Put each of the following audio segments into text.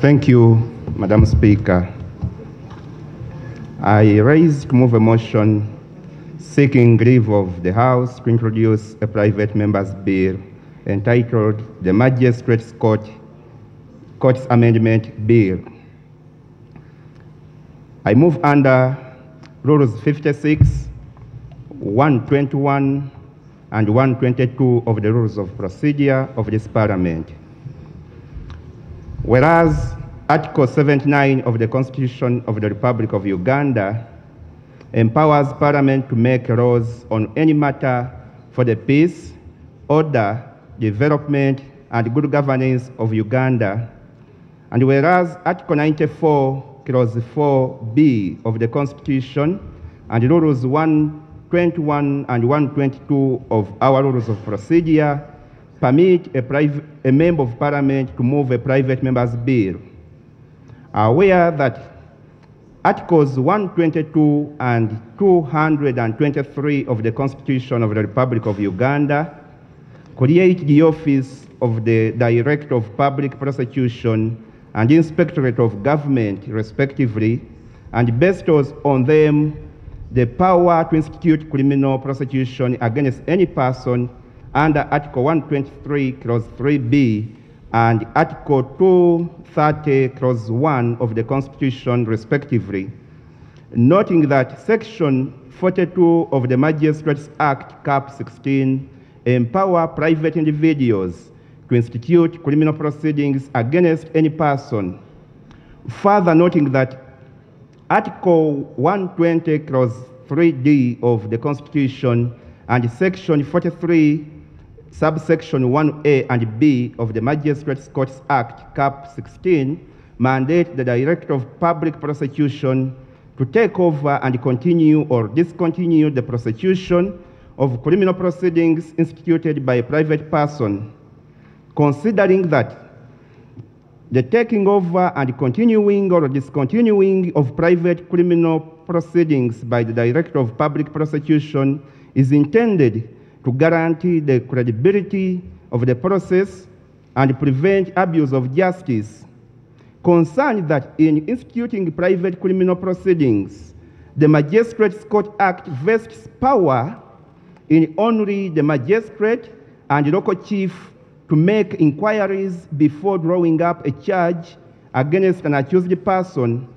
Thank you, Madam Speaker. I raise to move a motion seeking leave of the House to introduce a private member's bill entitled the Magistrate's Court's Amendment Bill. I move under Rules 56, 121, and 122 of the Rules of Procedure of this Parliament. Whereas Article 79 of the Constitution of the Republic of Uganda empowers Parliament to make laws on any matter for the peace, order, development, and good governance of Uganda, and whereas Article 94, Clause 4b of the Constitution and Rules 121 and 122 of our Rules of Procedure permit a member of Parliament to move a private member's bill. Aware that Articles 122 and 223 of the Constitution of the Republic of Uganda create the office of the Director of Public Prosecution and Inspectorate of Government, respectively, and bestows on them the power to institute criminal prosecution against any person under Article 123, Clause 3b, and Article 230, Clause 1 of the Constitution, respectively, noting that Section 42 of the Magistrates Act, Cap 16, empower private individuals to institute criminal proceedings against any person. Further noting that Article 120, Clause 3d of the Constitution and Section 43, subsection 1a and b of the Magistrates Courts Act, Cap 16, mandate the Director of Public Prosecution to take over and continue or discontinue the prosecution of criminal proceedings instituted by a private person. Considering that the taking over and continuing or discontinuing of private criminal proceedings by the Director of Public Prosecution is intended to guarantee the credibility of the process and prevent abuse of justice. Concerned that in instituting private criminal proceedings, the Magistrates Court Act vests power in only the magistrate and local chief to make inquiries before drawing up a charge against an accused person,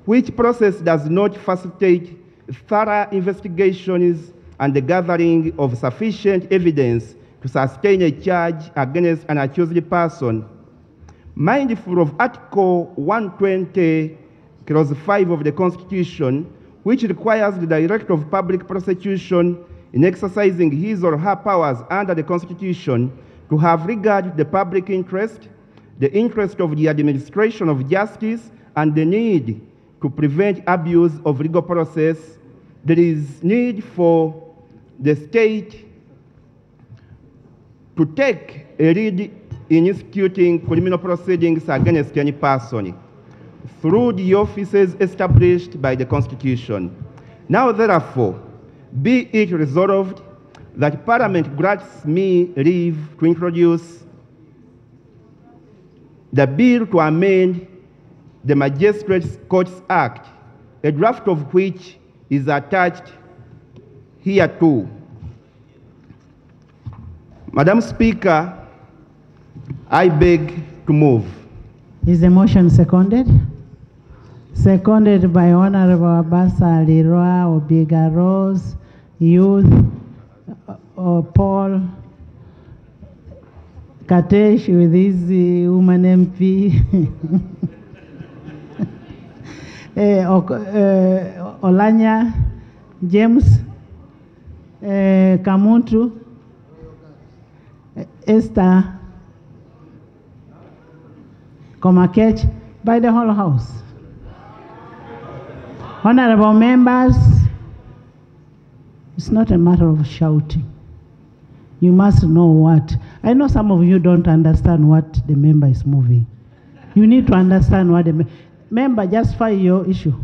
which process does not facilitate thorough investigations and the gathering of sufficient evidence to sustain a charge against an accused person. Mindful of Article 120, Clause 5 of the Constitution, which requires the Director of Public Prosecution in exercising his or her powers under the Constitution to have regard to the public interest, the interest of the administration of justice, and the need to prevent abuse of legal process, there is need for the state to take a lead in instituting criminal proceedings against any person through the offices established by the Constitution. Now, therefore, be it resolved that Parliament grants me leave to introduce the bill to amend the Magistrates Courts Act, a draft of which is attached here too. Madam Speaker, I beg to move. Is the motion seconded? Seconded by Honorable Abasa Leroy Obiga Rose, Youth, Paul Katesh with his woman MP, Olanya, James, Kamuntu, Esther, Komakech, by the whole House. Honorable members, it's not a matter of shouting. You must know what. I know some of you don't understand what the member is moving. You need to understand what the member, just file your issue.